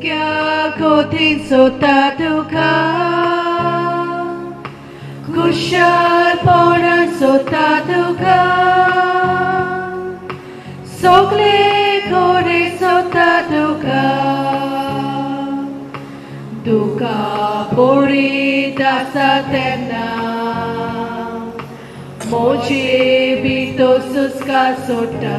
हुस्क्या खोतीन सोता तुका खुशालपणान सोता तुका सगळे खोरे सोता तुका तुका बरी आसा तेन्ना मोचे भितो सुस्का सोटा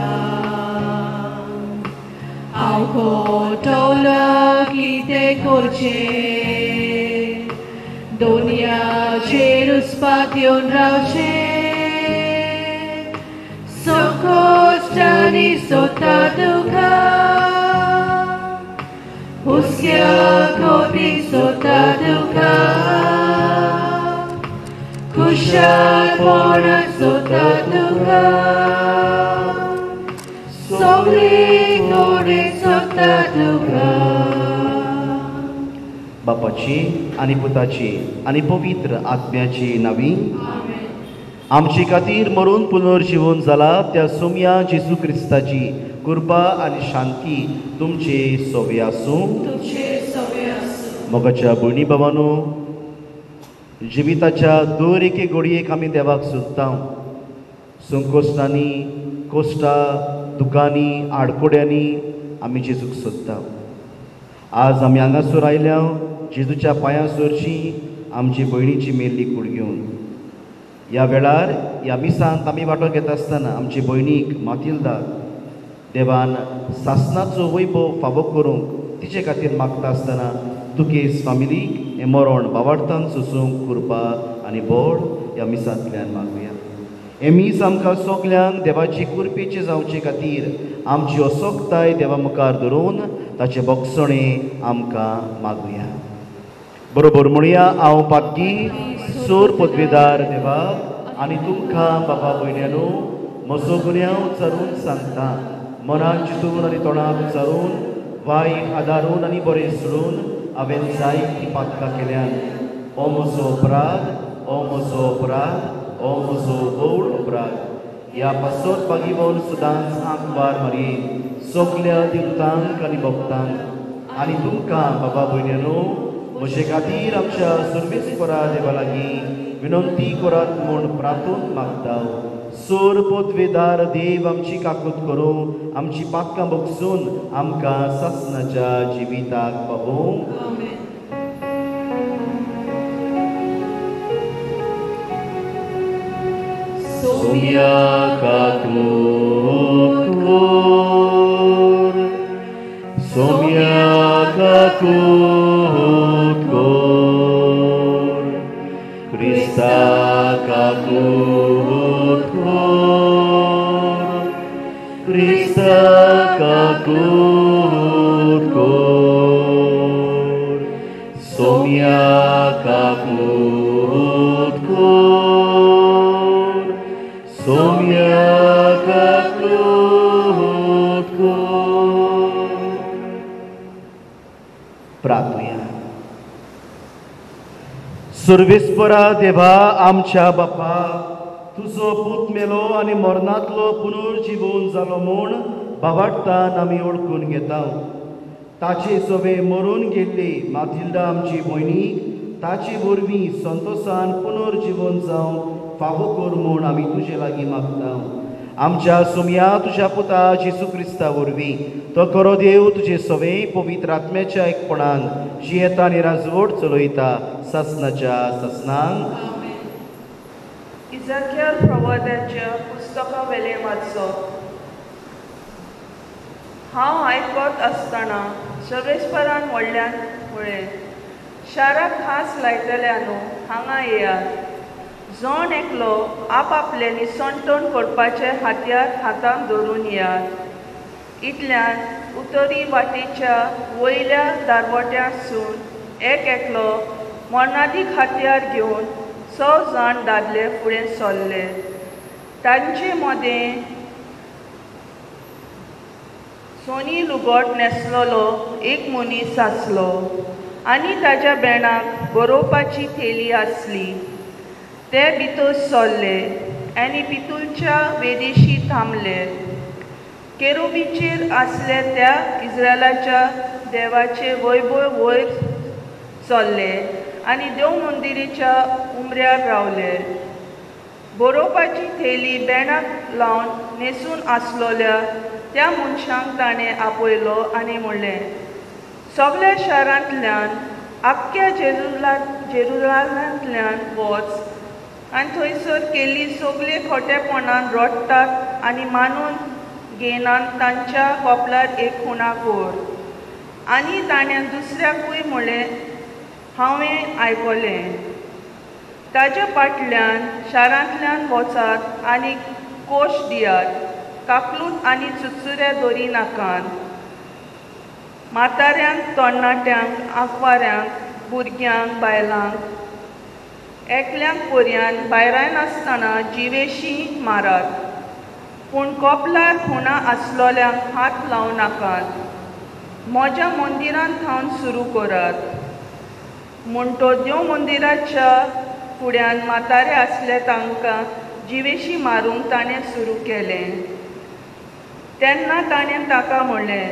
हांव खोटवला कितें करचें दोनयाचेर उसपाक येवन रावचें संकोश्टांनी सोदता तुका हुस्क्या खोतीन सोदता तुका खुशालपणान सोदता तुका सगळे खोरे सोदता तुका बापाची आनी पुताची आनी पवित्र आत्म्याची नावी आमचे खातीर मरून पुनर्जीवन जाला त्या सोम्या जेजू क्रिस्ताची कृपा आनी शांती तुमचे सोबे आसूं मोगाच्या भयणी भावांनो जिविताच्या दर एके घडयेक आमी देवाक सोदता संकोश्टांनी कोश्टां दुखांनी आडकोड्यांनी आमी जेजूक सोदता आज आमी हांगासर आयल्या जेजूच्या पांयां सरची आमची भयणीची मेल्ली कूड घेवन ह्या वेळार ह्या मिसांत आमी वांटो घेता आसतना आमची भयणीक मातिल्दा देवान सासणाचो वैभव फावो करूंक तिचे खातीर मागता आसतना तुकेस फामिलीक हें मरण बावार्थान सोसूंक कृपा आनी बोड ह्या मिसांतल्यान मागुया हे मीस आमकां सगल्यांक देवाची कृपेचे जावचे खातीर आमची असोगताय देवा मुखार धरून ताचे बगसणें आमकां मागुया बरोबर म्हणुया हांव पातकी सोर पदवेदार देवाक आनी तुमकां बाबा भयण्यांनो म्हजो गुन्यांव उच्चारून सांगता मनान चिंतून आनी तोंडाक उच्चारून वायट आदारून आनी बरें सोडून हांवें जायतीं पातकां केल्यान हो म्हजो अपराध हो म्हजो अपराध हो म्हजो व्हड अपराध ह्या पासत पागिवोन सदांच आंकवार मारये सगल्या दिवतांक आनी भक्तांक आनी तुमकां बाबा भयण्यांनो म्हजे खातीर आमच्या सर्वेस्परा देवा लागीं विनंती करात म्हूण प्रार्थून मागता सोर पदवेदार देव आमची काकूत करूं आमची पातकां बगसून आमकां सासणाच्या जिविताक पावोवंक सोम्या काकूत कोर सोम्या काकूत कोर क्रिस्ता काकूत कोर क्रिस्ता काकूत कोर सोम्या काकूत कोर सोम्या काकूत कोर प्रार्थना सर्वेस्परा देवा आमच्या बापा तुजो पूत मेलो आनी मरणांतलो पुनर्जीवन जालो म्हूण बावार्थान आमी ओळखून घेता ताचे सवे मरून गेल्ले मातिल्दा आमची भयणीक ताचे वरवीं संतोशान पुनर्जीवन जावं फावो कर म्हूण आमी तुजे लागीं मागता आमच्या सोम्या तुज्या पुता जेजू क्रिस्ता वरवीं तो खरो देव तुजे सवे पवित्र आत्म्याच्या एकपणान जियेता आनी राजवट चलयता सासणाच्या सासणांक इजाकियल प्रवाद्याच्या पुस्तका वेले वाचो हांव आयकत आसतना सर्वेस्परान व्हडल्यान पळय शाराक हांस लायतल्यानो हांगा येयात जोण एकलो आपआपले निसंतोण करपाचे हात्यार हातांत धरून येयात इतल्यान उतरी वाटेच्या वयल्या दारवट्यासून एकलो मरणादीक हात्यार घेवन 6 जाण दादले फुडें सरले तांचे मदें सोनी लुगोट न्हेसलोलो एक मनीस आसलो आनी ताच्या बेणाक बरोवपाची थेली आसली ते भितर सरले आनी पितूलच्या वेदेशी थांबले केरुबीचेर आसले त्या इस्रायलाच्या देवाचे वैभव वयर चल्ले आनी देव मंदिराच्या उमऱ्यार रावले. बरोवपाची थैली बेणाक लावन न्हेसून आसलोल्या त्या मनशांक ताणें आपयलो आनी म्हणलें, सगळ्या शारांतल्यान आख्ख्या जेरुसालेमांतल्यान वच आनी थंयसर केल्ली सगळे खोटेपणान रडटात आनी मानून घेयनान तांच्या कपलार एक खुणा कोर. आनी ताणें दुसऱ्याकूय म्हणलें, हांवें आयकलें. ताच्या फाटल्यान शारांतल्यान वचात आनी कोश दियात, काकलूत आनी चुचुऱ्या दवरी नाकात. म्हाताऱ्यांक, तरणाट्यांक, आंकवाऱ्यांक, भुरग्यांक, बायलांक, एकल्यांक पर्यान भायराय नासतना जिवेशी मारात. पूण कपलार खुणा आसलोल्यांक हात लावं नाकात. म्हज्या मंदिरांत थावन सुरू करात. म्हणटो देव मंदिराच्या फुड्यान म्हातारे आसले तांकां जिवेशी मारूंक ताणें सुरू केलें. तेन्ना ताणें ताका म्हणलें,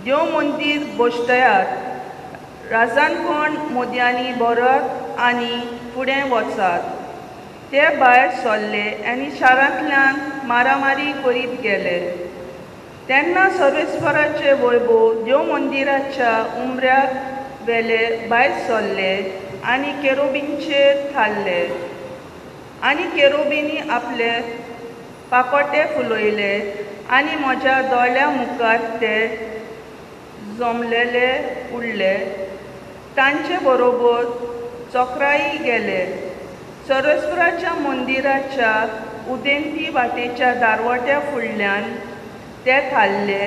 देव मंदीर बोश्टयात, राजानकोण मोदयांनी बरात आनी फुडें वचात. ते भायर सरले आनी शारांतल्यान मारामारी करीत गेले. तेन्ना सर्वेस्वराचे वैभव देव मंदिराच्या उमऱ्यार वेले भायर सरले आनी केरुबींचेर थारले. आनी केरुबींनी आपले पाकोटे फुलयले आनी म्हज्या दोळ्या मुखार ते जमलेले उरले. तांचे बरोबर चक्राई गेले. सर्वेस्वराच्या मंदिराच्या उदेंती वाटेच्या दारवट्या फुडल्यान ते थारले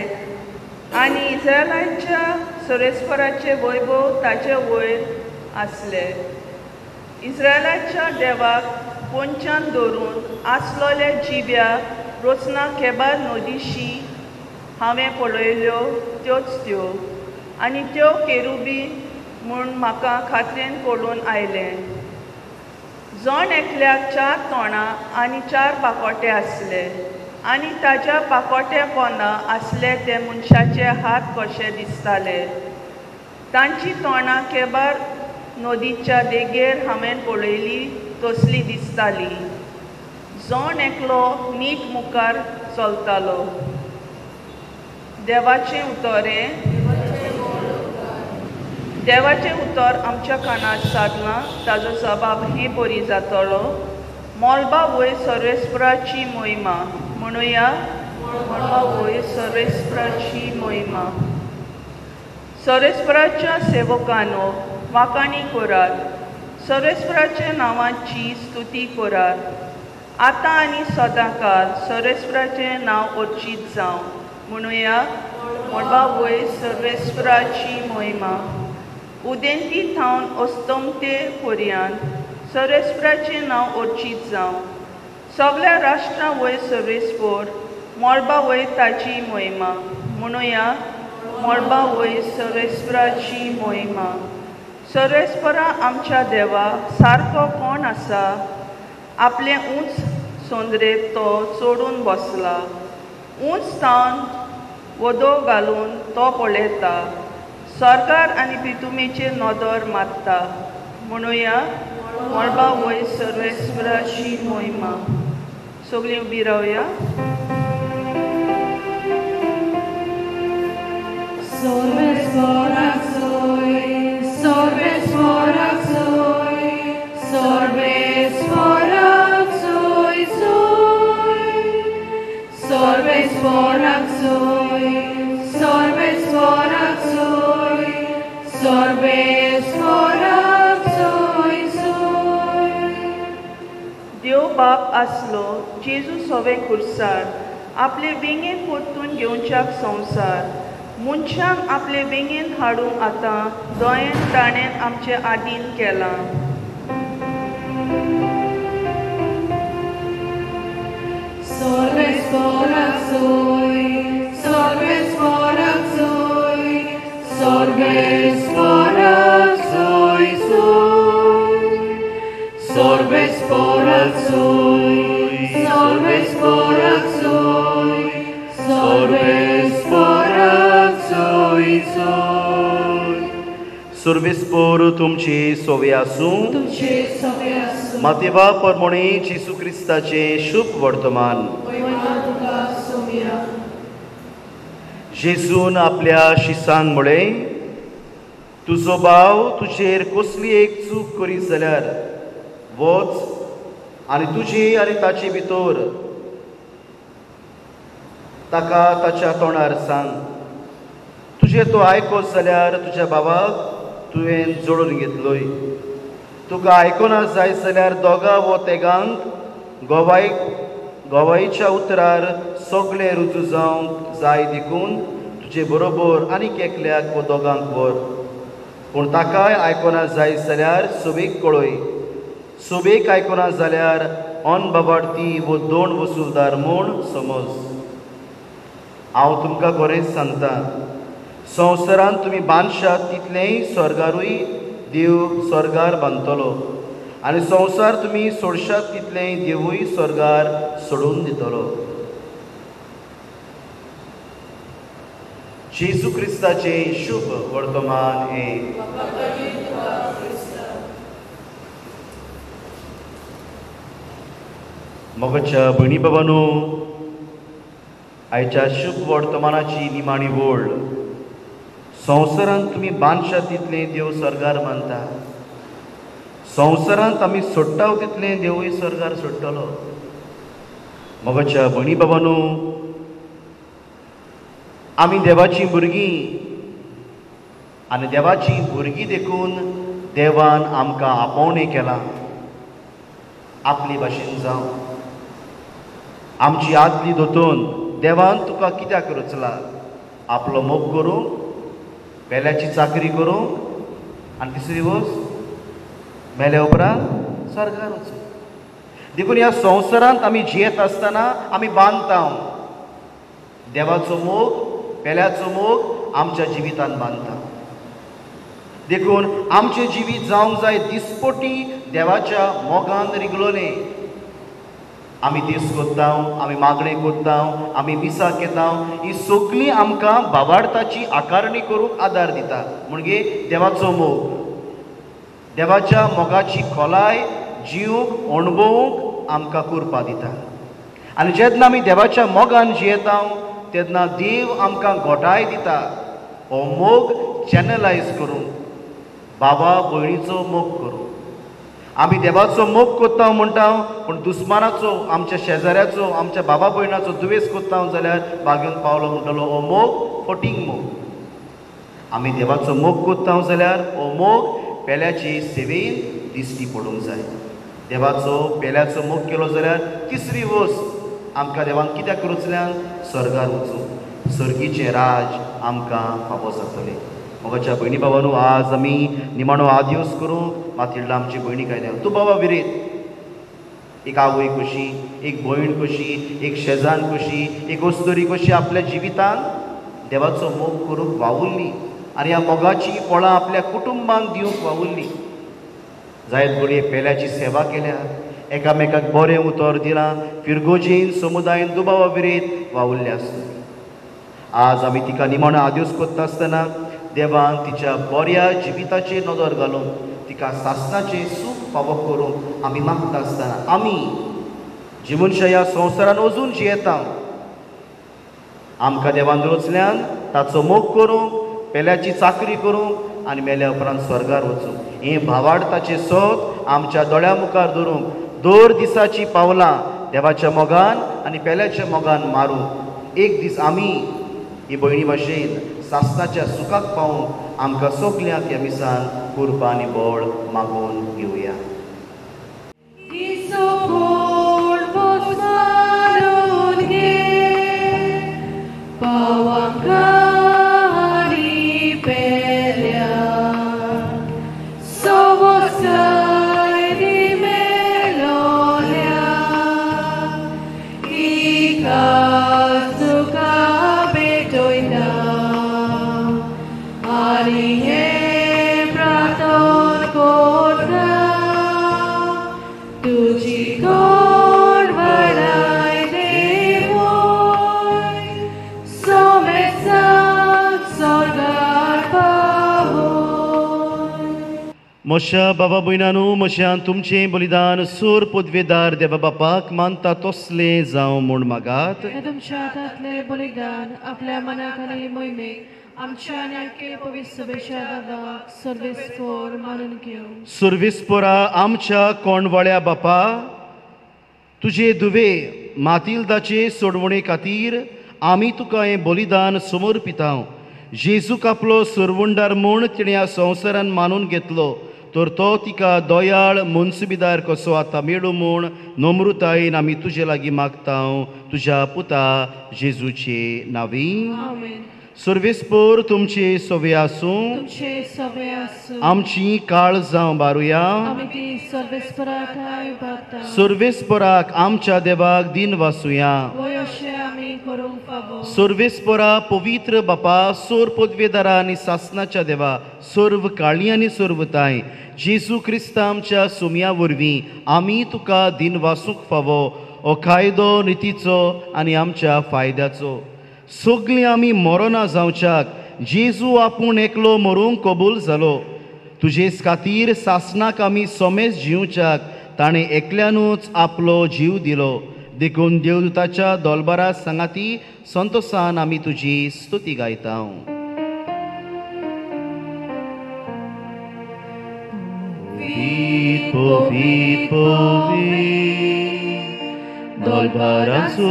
आनी इस्रायलाच्या सर्वेस्वराचे वैभव ताचे वयर आसले. इस्रायलाच्या देवाक पोंच्यान धरून आसलोल्या जिव्या रोचना केबार नदीशी हांवें पळयल्यो त्योच त्यो आनी त्यो केरुबी म्हूण म्हाका खात्रेन पडून आयले. जण एकल्याक 4 तोंडां आनी 4 पाकोटे आसले आनी ताच्या पाकोटे पोंदां आसले ते मनशाचे हात कशे दिसताले. तांची तोंडां केबार नदीच्या देगेर हांवें पळयली तसली दिसताली. जण एकलो नीट मुखार चलतालो. देवाचें उतरें. देवाचें उतर आमच्या कानार सादना ताजो जबाब हे परी जातलो. मोलबा वयर सर्वेस्वराची मोहिमा. म्हणुया, मोलबा वयर सर्वेस्वराची मोहिमा. सर्वेस्वराच्या सेवकांनो, वाकाणी करात. सर्वेस्वराच्या नांवाची स्तुती करात. आतां आनी सदांकाळ सर्वेस्वराचें नांव उर्चीत जावं. म्हणुया, मोलबा वयर सर्वेस्वराची मोहिमा. उदेंती थावन अस्तमते पर्यान सर्वेस्वराचें नांव उर्चीत जावं. सगळ्या राष्ट्रां वयर सर्वेस्वर, मोलबा वयर ताची मोहिमा. म्हणुया, मोलबा वयर सर्वेस्वराची मोहिमा. सर्वेस्वरा आमच्या देवा सारको कोण आसा? आपले उंच सोंदरेर तो चोडून बसला. उंच थावन वदो घालून तो पळयता. स्वर्गार आनी पितुमेचेर नदर मारता. म्हणुया, मोलबा वयर सर्वेस्वराची मोहिमा. सगळीं उबी रावया. सर्वेस्वराक सोय, सर्वेस्वराक सोय, सर्वेस्वराक सोय सोय. सर्वेस्वराक सोय, सर्वेस्वराक सोय, सर्वेस्वराक सोय सोय. देव बाप आसलो, जेजू सवे खुर्सार, आपले विंगेन परतून घेवच्याक संवसार. मनशांक आपले विंगेन हाडूंक आतां दोयेन ताणें आमचे आदीन केलां. सर्वेस्वराक सोय, सर्वेस्वराक सोय, सर्वेस्वराक सोय सोय. सर्वेस्वराक सोय, सर्वेस्वराक सोय, सर्वेस्वराक सोय सोय. सर्वेस्पोर तुमची सोवे आसूं तुमचे सवे आसूं मातेवा परमणे जेसू क्रिस्ताचे शुभ वर्तमान वयमान तुका सोमिया जेजून आपल्या शिसांक म्हळें तुजो भाव तुजेर कसली एक चूक करीत जाल्यार वच आनी तुजी आनी ताचे भितर ताका ताच्या तोंडार सांग तुजे तो आयकोस जाल्यार तुज्या भावाक तुवें जोडून घेतलोय तुका आयकोना जाय जाल्यार दोगा वो तेगांक गोवाईच्या उतरार सगळे रुजू जावंक जाय देखून तुजे बरोबर आनीक एकल्याक वो दोगांक व्हर पूण ताकाय आयकोना जाय जाल्यार सोबेक कळय सोबेक आयकोना जाल्यार अनबाबार्थी वो दोन वसूलदार म्हूण समज हांव तुमकां खरेंच सांगता संवसारांत तुमी बांदशात तितलेंय स्वर्गारूय देव स्वर्गार बांदतलो आनी संवसार तुमी सोडशात तितलेंय देवूय स्वर्गार सोडून दितलो जेजू क्रिस्ताचे शुभ वर्तमान हे मोगाच्या भयणी बाबांनो आयच्या शुभ वर्तमानाची निमाणी वळ संवसारांत तुमी बांदशात तितलें देव स्वर्गार बांदता संवसारांत आमी सोडटा तितलें देवूय स्वर्गार सोडटलो मोगाच्या भयणी बाबांनो आमी देवाची भुरगीं आनी देवाची भुरगीं देखून देवान आमकां आपोवणें केलां आपले भाशेन जावं आमची आदली दोतोन देवान तुका कित्याक रचला आपलो मोग करूंक बेल्याची चाकरी करूंक आनी तिसरी वस्त मेल्या उपरांत स्वर्गार वचूंक देखून ह्या संवसारांत आमी जियेत आसतना आमी बांदता देवाचो मोग पेल्याचो मोग आमच्या जिवितांत बांदता देखून आमचें जिवीत जावंक जाय दिसपोटी देवाच्या मोगान रिगलोलें आमी दीस कोत्ता आमी मागणें कोत्ता आमी मिसा घेता ही सगळीं आमकां भावार्थाची आकारणी करूंक आदार दिता म्हणजे देवाचो मोग देवाच्या मोगाची खोलाय जिवूंक अणभवूंक आमकां करपा दिता आनी जेन्ना आमी देवाच्या मोगान जियेता तेन्ना देव आमकां घोटाय दिता हो मोग चॅनलायज करूंक बाबा भयणीचो मोग करूंक आमी देवाचो मोग कोत्ता म्हणटा पूण दुस्मानाचो आमच्या शेजाऱ्याचो आमच्या बाबा भयणाचो दुवेस कोत्ता जाल्यार बागेवन पावलो म्हणटलो हो मोग फटींग मोग आमी देवाचो मोग कोत्ता जाल्यार हो मोग पेल्याचे सेवेन दिश्टी पडूंक जाय देवाचो पेल्याचो मोग केलो जाल्यार तिसरी वस्त आमकां देवान कित्याक रचल्यान स्वर्गार वचूंक सर्गीचें राज आमकां फावो जातलें मोगाच्या भयणी बाबांनो आज आमी निमाणो आदिवस करूं मातीडला आमची भयणी काय देव तूं बाबा विरेत एक आवय कशी एक भयण कशी एक शेजान कशी एक वस्तोरी कशी आपल्या जिवितान देवाचो मोग करूंक वावुरली आनी ह्या मोगाची फळां आपल्या कुटुंबांक दिवंक वावुरली जायत घडये पेल्याची सेवा केल्या एकामेकाक बरें उतर दिलां फिरगोजेन समुदायान दुबावा विरेत वावुरले आसता आज आमी तिका निमाणो आदिवस करता आसतना देवान तिच्या बऱ्या जिविताचेर नदर घालून तिका सासणाचें सूख फावो करूंक आमी मागता आसतना आमी जी मनशां ह्या संवसारान अजून जियेता आमकां देवान रचल्यान ताचो मोग करूंक पेल्याची चाकरी करूंक आनी मेल्या उपरांत स्वर्गार वचूंक हें भावार्थाचें सोद आमच्या दोळ्या मुखार धरूंक दर दिसाची पावलां देवाच्या मोगान आनी पेल्याच्या मोगान मारूंक एक दीस आमी ही भयणी भाशेन सासणाच्या सुखाक पावूंक आमकां सगल्यांक ह्या मिसान कुर्बा आनी बोळ मागून घेवया Praton Kodra म्हज्या बाबा भयणानो, म्हज्यान तुमचें बलिदान सोर पदवेदार देवा बापाक मानता तसलें जावं म्हूण मागात. हे तुमच्या हातांतले बलिदान आपल्या मनाक आनी मोहिमेक आमच्या आनी आख्खे पवित्र सभेच्या दादाक सर्वेस्पर मानून घेवं. सर्वेस्परा आमच्या कोणवाळ्या बापा, तुजे दुवे मातिलदाचे सोडवणे खातीर आमी तुका हें बलिदान समर्पितां. जेजूक आपलो सर्वंडार म्हूण तिणें ह्या संवसारान मानून घेतलो, तर तो तिका दोयाळ मनसुबेदार कसो आतां मेळूं म्हूण नम्रतायेन आमी तुजे लागीं मागता, तुज्या पुता जेजूचे नांवी. आमेन. सर्वेस्पर तुमचे सवे आसूं. तुमचे सवे आसूं. आमची काळजां बारुया. आमी ती सर्वेस्पराकाय बारता. सर्वेस्पराक आमच्या देवाक दिन वासुया. वय अशें आमी करूंक फावो. सर्वेस्परा पवित्र बापा, सोर पदवेदारा आनी सासनाच्या देवा, सर्व काळी आनी सर्वताय, जेजू क्रिस्त आमच्या सुमया वरवीं आमी तुका दिन वासूंक फावो, हो कायदो नितीचो आनी आमच्या फायद्याचो. सगळीं आमी मरोना जावच्याक जेजू आपूण एकलो मरूंक कबूल जालो. तुजेच खातीर सासनाक आमी सोमेस जिवच्याक ताणें एकल्यानूच आपलो जीव दिलो. देखून देवदूताच्या दोलबारा सांगाती संतोसान आमी तुजी स्तुती गायता. पवित दोलबाराचो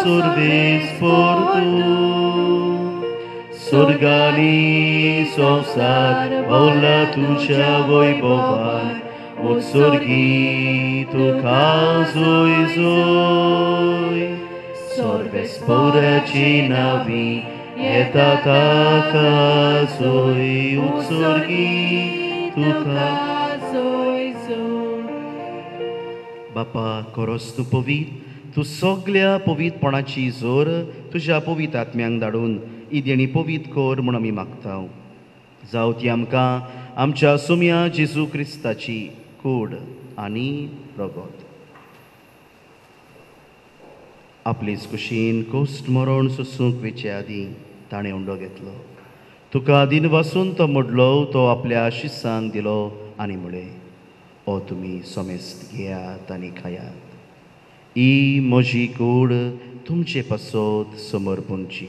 सर्वेस्पर तूं, स्वर्गानी संवसार भोवला तुज्या वैभवान, उत्सर्गी तुका जोय जोय. सर्वेस्पराची नांवी येता ताका जोय, उत्सर्गी तुका जोय जोय. बापा, खरोच तूं पवित. तूं सगळ्या पवितपणाची जोर तुज्या पवित आत्म्यांक धाडून ही देणी पवित कर म्हूण आमी मागता. जावं ती आमकां आमच्या सुमया जेजू क्रिस्ताची कूड आनी रगत. आपलेच कुशीन कोस्ट मरण सोसूंक वेचे आदीं ताणें उंडो घेतलो. तुका दिन वासून तो मोडलो, तो आपल्या शिसांक दिलो आनी म्हळें, ओ तुमी सोमेस्त घेयात आनी खायात. ही म्हजी कूड तुमचे पासत समर्पणची.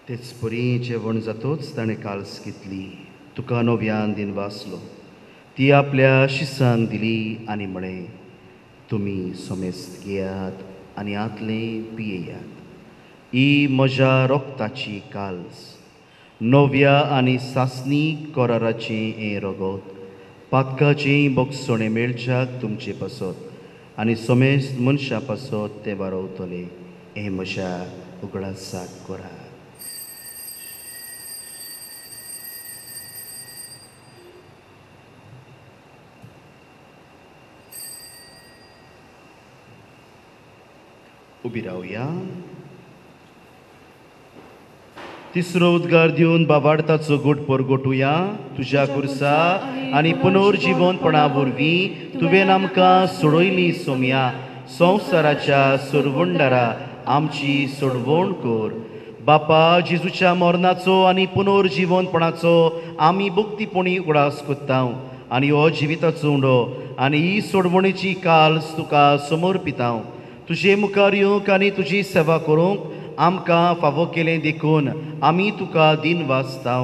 तेच परी जेवण जातोच ताणें काल्स घेतली. तुका नव्यान दिन वासलो, ती आपल्या शिसांक दिली आनी म्हळें, तुमी सोमेस्त घेयात आनी आतलें पियेयात. ही म्हज्या रोगताची काल्स, नव्या आनी सासनीक कराराचें हें रगत, पातकाचें बोगसणें मेळच्याक तुमचे पासत आनी सोमेस्त मनशा पासत ते वारवतले. हें म्हज्या उगडासाक करा. उबी रावया. तिसरो उद्गार दिवन बाबाडताचो गोट परगोटुया. तुज्या कुर्सा आनी पुनर्जीवनपणा वरवीं तुवें आमकां सोडयली सोमया, संवसाराच्या सर्वंडारा आमची सोडवण कर. बापा, जेजूच्या मरणाचो आनी पुनर्जीवनपणाचो आमी भक्तीपणी उगडास कोत्ता आनी हो जिविताचो उंडो आनी ही सोडवणेची काल्स तुका समर्पिता. तुजे मुखार येवंक आनी तुजी सेवा करूंक आमकां फावो केलें देखून आमी तुका दिन वाचता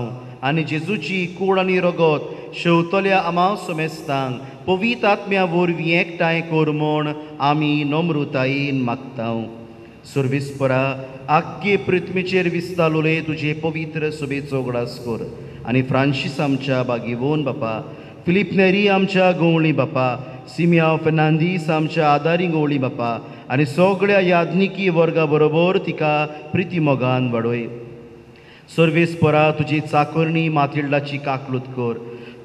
आनी जेजूची कूड आनी रगत शेवतल्या आमा सोमेस्तांक पवित्र आत्म्या वरवीं एकठांय कर म्हूण आमी नम्रतायेन मागता. सर्वेस्परा, आख्खे पृथ्वीचेर विस्तालोले तुजे पवित्र सभेचो उगडास कर आनी फ्रांसीस आमच्या बागेवोन बापा, फिलिप नेरी आमच्या गवळी बापा, सिमिया फेर्नांदीस आमच्या आदारी गवळी बापा आनी सगळ्या याज्ञिकी वर्गा बरोबर तिका प्रिती मोगान वाडय. सर्वेस्परा, तुजी चाकरणी मातिल्डाची काकलूत कर.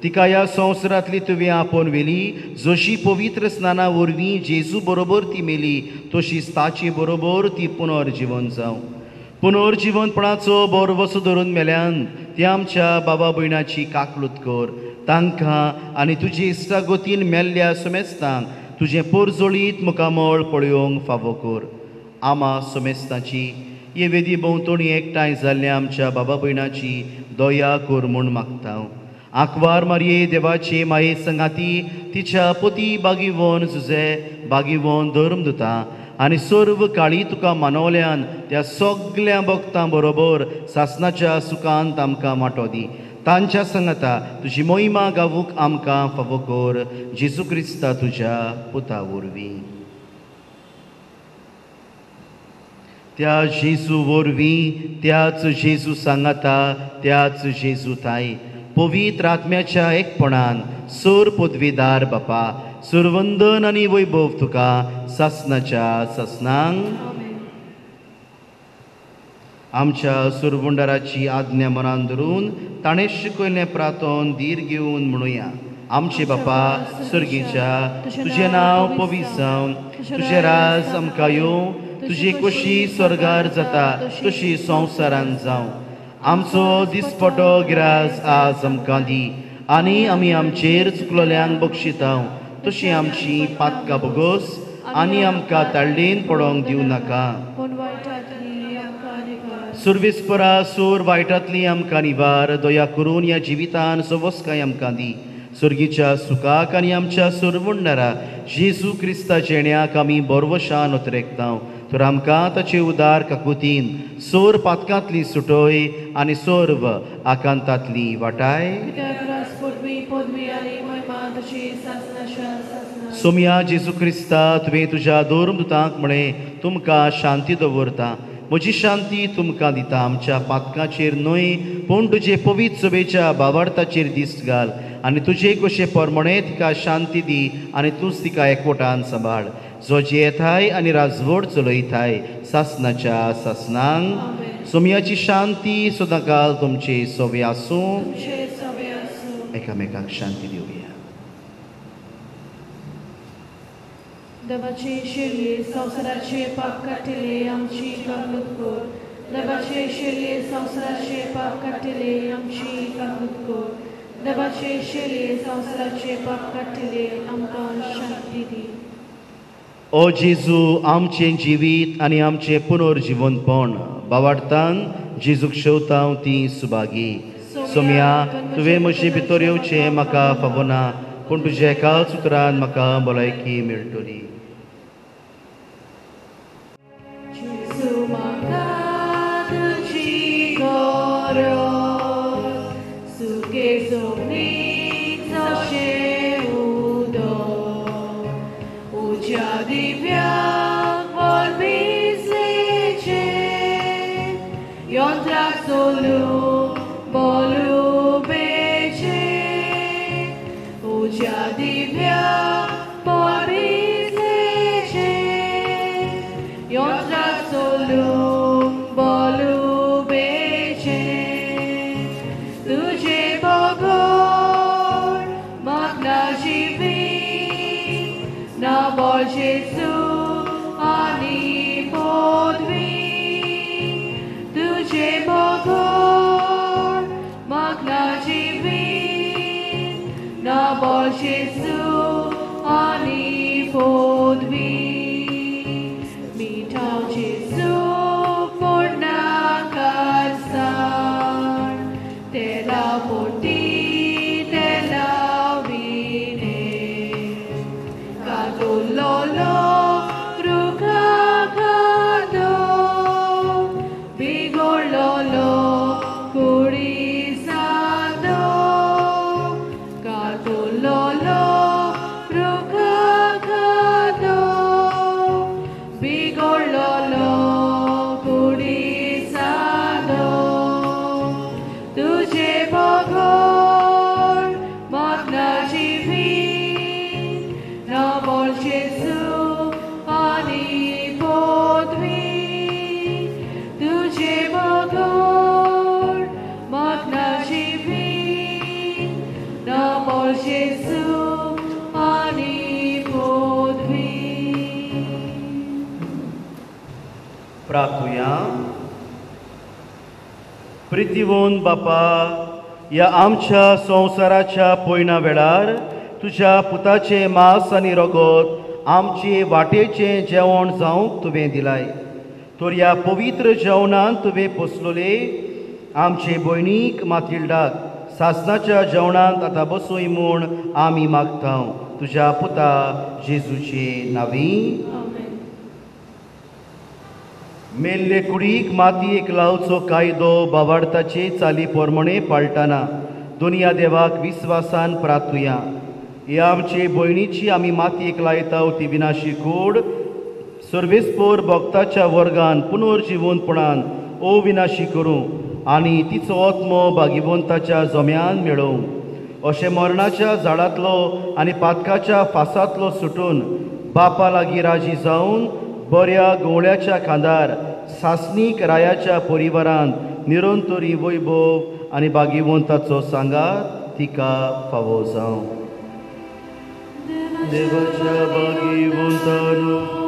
तिका ह्या संवसारांतली तुवें आपोवन व्हेली. जशी पवित्र स्नाना वरवीं जेजू बरोबर ती मेली, तशीच ताचे बरोबर ती पुनर्जीवन जावं. पुनर्जीवनपणाचो बोरवसो धरून मेल्यान ती आमच्या बाबा भयणाची काकलूत कर तांकां आनी तुजी इश्टागोतीन मेल्ल्या सुमेस्तांक तुजें पोरजोळीत मुखामळ पळयोवंक फावो कर. आमा सुमेस्ताची ये वेदी भोंवतणी एकठांय जाल्ल्या आमच्या बाबा भयणाची दया कर म्हूण मागता. आंकवार मारये देवाचे माये संगाती तिच्या पोती बागीवन झुजे बागीवन धर्मदुता आनी सर्व काळी तुका मानवल्यान त्या सगळ्या भक्तां बरोबर सासणाच्या सुखांत आमकां वांटो दी. तांच्या संगता तुजी मोहिमा गावूंक आमकां फावो कर. जेजू क्रिस्ता तुज्या पुता वरवीं. त्या जेजू वरवीं त्याच जेजू सांगाता त्याच जेजू ताई पवित्र आत्म्याच्या एकपणान सोर पदवीदार बापा सुरवंदन आनी वैभव तुका सासणाच्या सासणांक आमच्या सुरवंडाराची आज्ञा मनान धरून ताणें शिकयलें प्रार्थोन धीर घेवन म्हणुया. आमचे बापा सुर्गीच्या तुजें नांव पवित्र जावं तुजें राज आमकां येवं तुजी कशी स्वर्गार जाता तशी संवसारांत जावं. आमचो दिसपटो गिरास आज आमकां दी आनी आमी आमचेर चुकलोल्यांक बक्षिता तशी आमची पातकां बोगोस आनी आमकां ताळडेन पडोंक दिवं नाका. सुर्विस्परा सूर वायटांतली आमकां निवार दया करून ह्या जिवितान सवस्काय आमकां दी. सुर्गीच्या सुखाक आनी आमच्या सुरवंडारा जेजू क्रिस्ता जेण्याक आमी बरवशान उतरेकता. तर आमकां ताचे उदार काकुतीन सोर पातकांतली सुटोय आनी सोर्व आकांतांतली वाटाय. सोम्या जेजू क्रिस्ता तुवें तुज्या धर्मदुतांक म्हळें तुमकां शांती दवरता. म्हजी शांती तुमकां दिता. आमच्या पातकांचेर न्हय पूण तुजे पवित्र सभेच्या भावार्थाचेर दिश्ट घाल आनी तुजे कशे परमणे तिका शांती दी आनी तूंच तिका एकवटान सांबाळ. जो जेथाय आनी राजवट चलयताय सासणाच्या सासणांक. सोम्याची शांती सदांकाल तुमचे सोबे आसूं. एकामेकाक शांती दिवया. देवाचे शेळये संवसाराचे पाप काटिले आमची काकूत कर. देवाचे शेळये संवसाराचे पाप काटिले आमची काकूत कर. देवाचे शेळये संवसाराचे पाप काटिले आमकां शांती दी. ओ जेजू आमचें जिवीत आनी आमचें पुनर्जीवनपण बावार्थान जेजूक शेवता ती सुभागी. सोम्या तुवें म्हजे भितर येवचें म्हाका फावो ना पूण तुज्या एकाच उतरान म्हाका भलायकी मेळटली. प्रितीवोन बापा, ह्या आमच्या संवसाराच्या पयना वेळार तुज्या पुताचे मांस आनी रगत आमचे वाटेचें जेवण जावंक तुवें दिलाय. तर ह्या पवित्र जेवणान तुवें पोसलोले आमचे भयणीक मातिल्डाक सासणाच्या जेवणांत आतां बसूय म्हूण आमी मागता तुज्या पुता जेजूचे नांवी. मेल्ले कुडीक मातयेक लावचो कायदो बावार्थाचे चाली पोरमणे पाळटना दुनिया देवाक विस्वासान प्रार्थुया. हे आमचे भयणीची आमी मातयेक लायता ती विनाशी कूड सर्वेस्पोर भक्ताच्या वर्गान पुनर्जिवनपणान अविनाशी करूं आनी तिचो आत्मो भागिवंताच्या जम्यान मेळोवं. अशें मरणाच्या झाडांतलो आनी पातकाच्या फासांतलो सुटून बापा लागीं राजी जावन बऱ्या गवळ्याच्या खांदार सासणीक रायाच्या परिवारांत निरंतरी वैभव आनी भागिवंताचो सांगात तिका फावो जावं. देवाच्या भागिवंतानो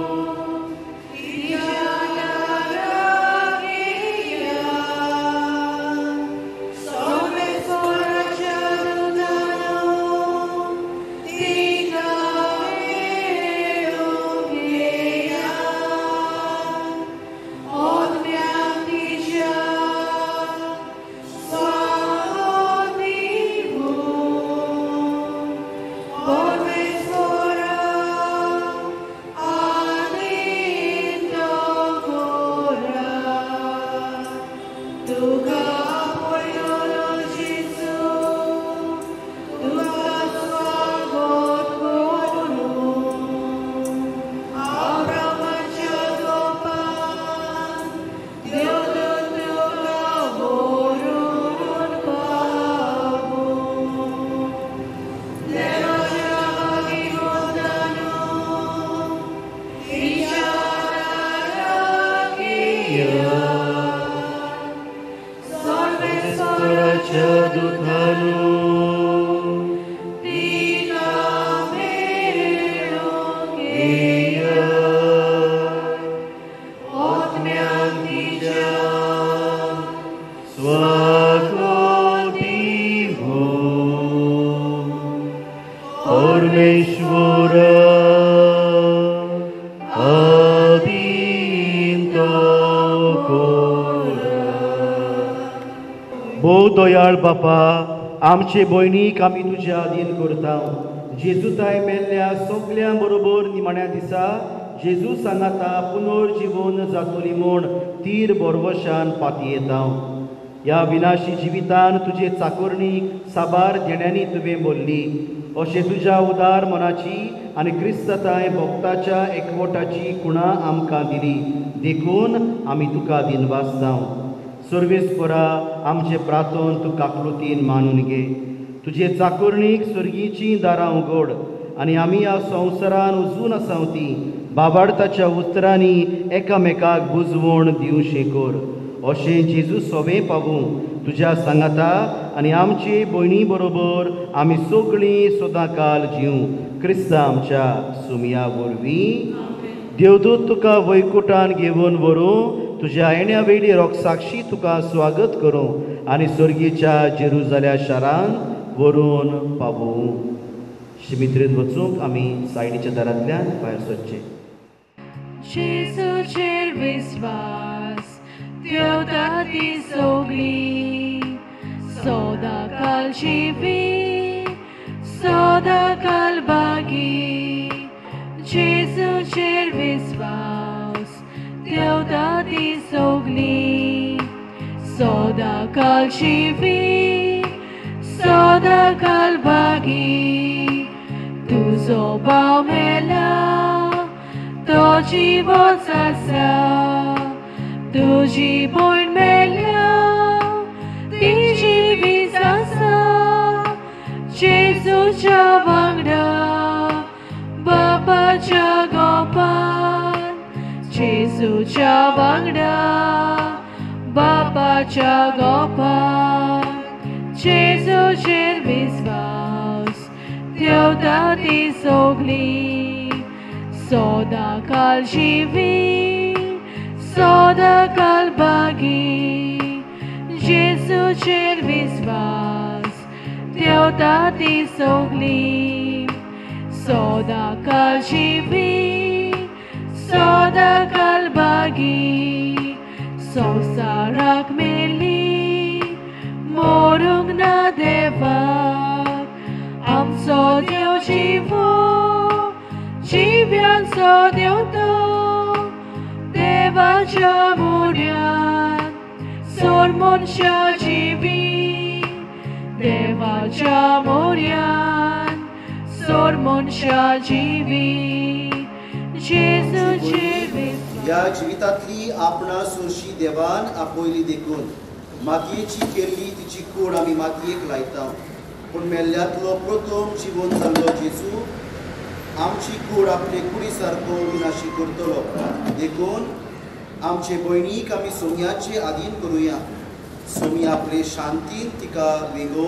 दयाळ बापा, आमचे भयणीक आमी तुज्या अधीन करता. जेजूताय मेल्ल्या सगळ्यां बरोबर निमाण्या दिसा जेजू सांगाता पुनर्जीवन जातली म्हूण तीर बरवशान पातयेता. ह्या विनाशी जिवितान तुजे चाकोरणीक साबार देण्यांनी तुवें बोल्ली. अशें तुज्या उदार मनाची आनी क्रिस्तताय भक्ताच्या एकवटाची खुणा आमकां दिली देखून आमी तुका दिनवासता. सर्वेस्परा आमचे प्रार्थन तूं काकलुतीन मानून घे. तुजे चाकोरणीक स्वर्गीची दारां उगड आनी आमी ह्या संवसारान उजून आसाव ती बाबार्थाच्या उतरांनी एकामेकाक बुजवण दिवशें कर. अशें जेजू सोबे पावूं तुज्या सांगाता आनी आमचे भयणी बरोबर आमी सगळीं सदांकाल जिवूं क्रिस्ता आमच्या सुमया वरवीं. देवदूत तुका वैकुंठान घेवन व्हरूं तुज्या येण्या वेळी रोखसाक्षी तुका स्वागत करूं आनी सर्गीच्या जेरुजाल्या शारान व्हरून पावूं. शिमित्रेन वचूंक आमी सायडीच्या दारांतल्यान भायर सरचे. जेजूचेर विस्वास देवता ती सगळी सदांकाल जिवी सदांकाल बागी. जेजूचेर विस्वास देवता ती सगळी सदांकाल जिवी सदांकाल बागी. तुजो भाव मेला तो जिवोच आसा. तुजी भयण मेल्या ती जिवीच आसा. जेजूच्या वांगडा बापाच्या गोपान. जेजूच्या वांगडा बापाच्या गोपान. जेजूचेर विस्वास देवता ती सगळी सदांकाल जिवी सदांकाल बागी. Jesu'चेर विस्वास देवता ती सोगली सदांकाल जिवी सदांकाल बागी संवसाराक मेली मोरूंक ना देवाक आमचो देव जिवो जिव्यांचो देव तो देवाच्या मोऱ्यान सोर मनशा जिवी देवाच्या मोऱ्यान सोर मनशा जिवी जेजूचेर विस्वास ह्या जिवितांतली आपणा सुरशी देवान आपयली देखून मातयेची केल्ली तिची कूड आमी मातयेक लायता पूण मेल्ल्यांतलो प्रथम जिवन जाल्लो जेजू आमची कूड आपले कुडी सारको विनाशी करतलो देखून आमचे भयणीक आमी सोम्याचे आधीन करुया सोमी आपले शांतीन तिका वेगो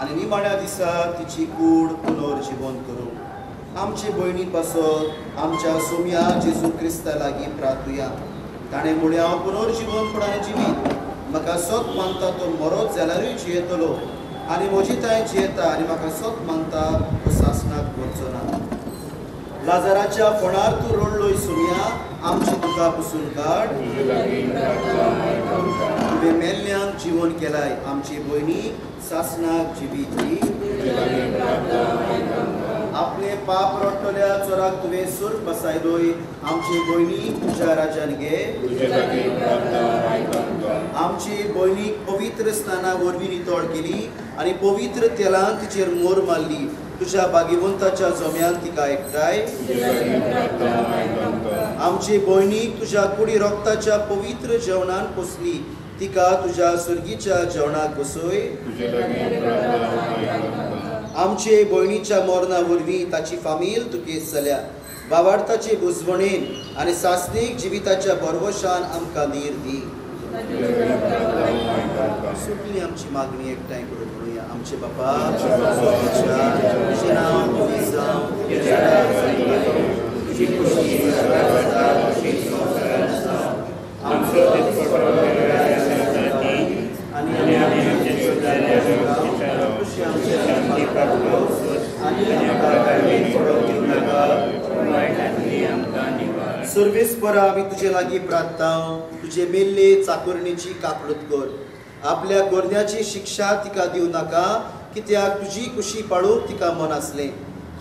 आनी निमाण्या दिसा तिची कूड पुनर्जीवन करूं आमचे भयणी पासत आमच्या सोम्या जेजू क्रिस्ता लागीं प्रार्थुया ताणें म्हळें हांव पुनर्जीवनपणान जिवीत म्हाका सोत मानता तो मरोत जाल्यारूय जियेतलो आनी म्हजी ताय जियेता आनी म्हाका सोत मानता तो सासणाक व्हरचो ना लाजाराच्या फोंडार तूं रडलोय सोम्या आमची दुकां पुसून काड तुवें मेल्ल्यांक जिवन केलाय आमची भयणी सासणाक जिवीत आपले पाप रडटल्या चोराक तुवें सूर बसायलोय आमची भयणी तुज्या राजान घे आमची भयणीक पवित्र स्नाना वरवीं नितळ केली आनी पवित्र तेलान तिचेर मोर मारली तुज्या भागिवंताच्या जम्यान तिका एकठांय आमची भयणीक तुज्या कुडी रोगताच्या पवित्र जेवणान पोसली तिका तुज्या सुर्गीच्या जेवणाक बसय आमचे भयणीच्या मरणा वरवीं ताची फामील तुकेस जाल्या भावार्थाचे बुजवणेन आनी सासणीक जिविताच्या भरवशान आमकां नीर दी सगळी आमची मागणी एकठांय करून म्हणुया आमचे बापा तुजें नांव पुनीत जावं तुजी खुशी आमचो सर्वेस्परा आमी तुजे लागीं प्रार्थना तुजे मेल्ले चाकरणीची काकूळट कर आपल्या गोरन्याची शिक्षा तिका दिवं नाका कित्याक तुजी खुशी पाळूंक तिका मन आसलें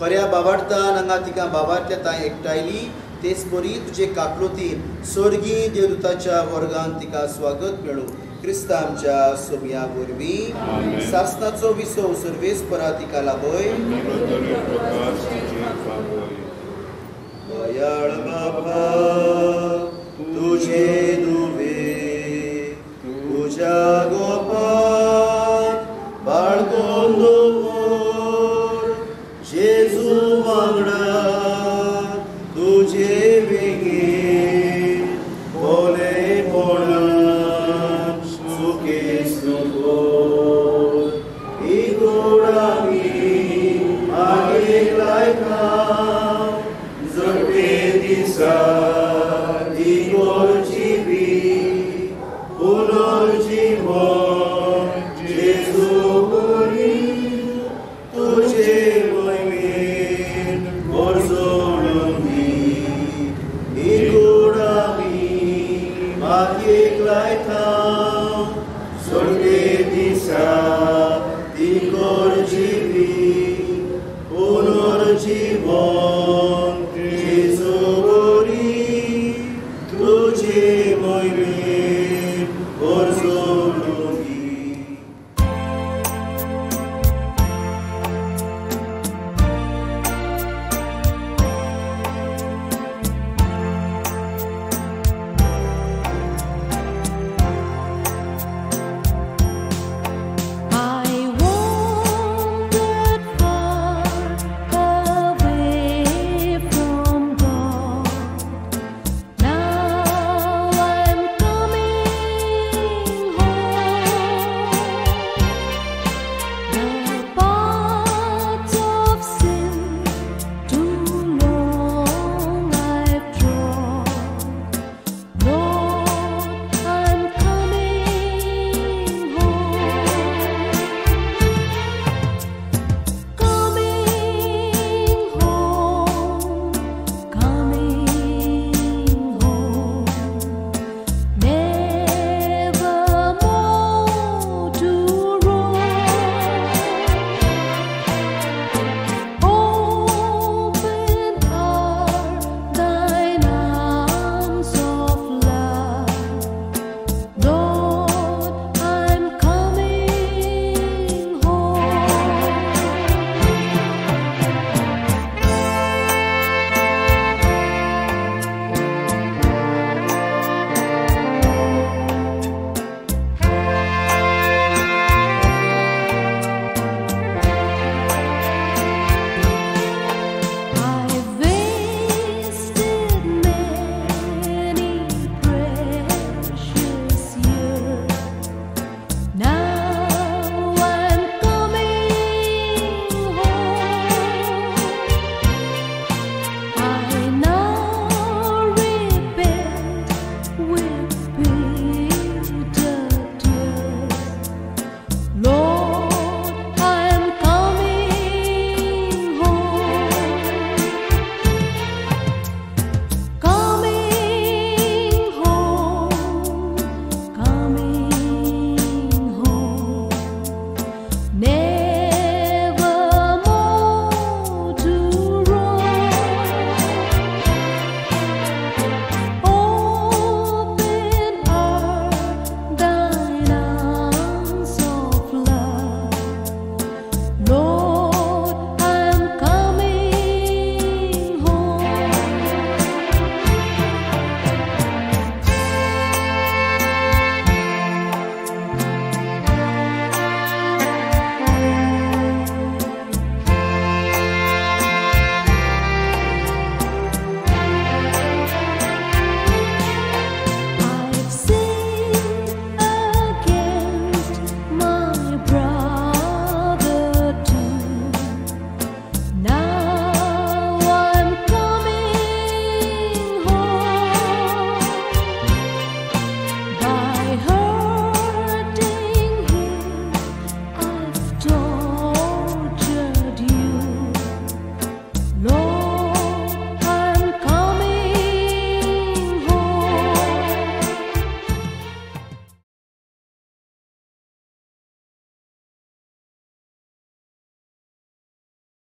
खऱ्या बाबार्थान हांगा तिका बाबार्थ्या ताय एकठांयली तेच परी तुजे काकळुतीन स्वर्गीय देवदूताच्या वर्गान तिका स्वागत मेळूं क्रिस्ता आमच्या सोम्या वरवीं सासणाचो विसव सर्वेस्परा तिका लाभय दयाळ बाबा तुझे दुवे तुझ्या गोपान बाळगून दवर जेजू वांगडा तुझे वेगीन भोलेपणान सुखे सुखोर ही गोड आमी मागेक लायता जगते दिसा जिवी पुनर्जीवन जेजू बरी तुझे मोहिमेन वर्सोळमी ही गोड आमी मातयेक लायता जगते दिसा जिवी पुनर्जीवन